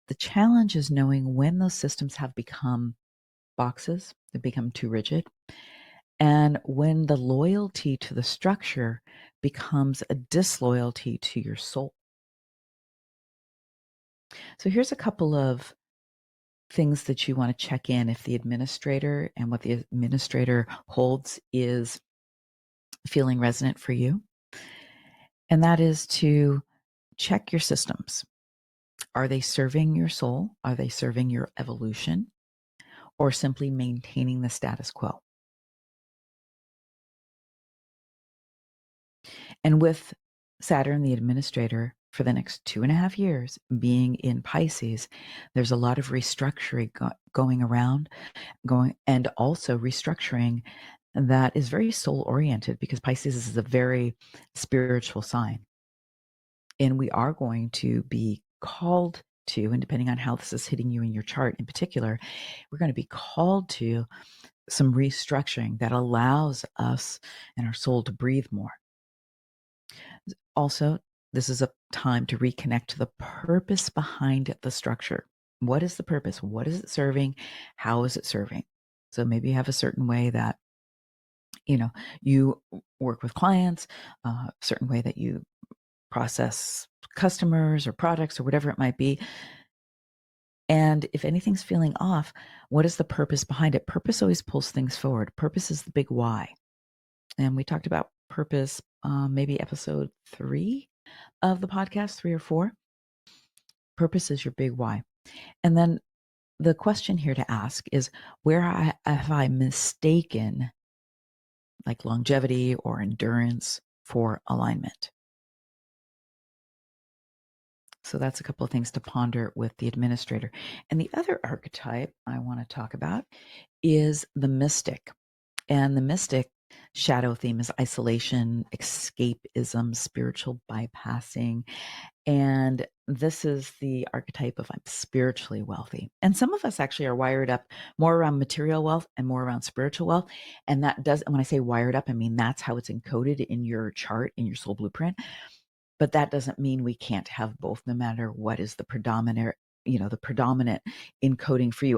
The challenge is knowing when those systems have become boxes, they become too rigid, and when the loyalty to the structure becomes a disloyalty to your soul. So here's a couple of things that you want to check in if the administrator and what the administrator holds is feeling resonant for you. And that is to check your systems. Are they serving your soul? Are they serving your evolution? Or simply maintaining the status quo? And with Saturn, the administrator, for the next 2.5 years being in Pisces, there's a lot of restructuring going around, and also restructuring that is very soul oriented, because Pisces is a very spiritual sign. And we are going to be called to, and depending on how this is hitting you in your chart in particular, we're going to be called to some restructuring that allows us and our soul to breathe more. Also, this is a time to reconnect to the purpose behind the structure. What is the purpose? What is it serving? How is it serving? So maybe you have a certain way that, you work with clients, a certain way that you process customers or products or whatever it might be. And if anything's feeling off, what is the purpose behind it? Purpose always pulls things forward. Purpose is the big why. And we talked about purpose, maybe episode 3 of the podcast, 3 or 4. Purpose is your big why. And then the question here to ask is, where have I mistaken like longevity or endurance for alignment? So that's a couple of things to ponder with the administrator. And the other archetype I want to talk about is the mystic. And the mystic shadow theme is isolation, escapism, spiritual bypassing. And this is the archetype of I'm spiritually wealthy. And some of us actually are wired up more around material wealth and more around spiritual wealth. And that does, when I say wired up, I mean that's how it's encoded in your chart, in your soul blueprint. But that doesn't mean we can't have both, no matter what is the predominant encoding for you.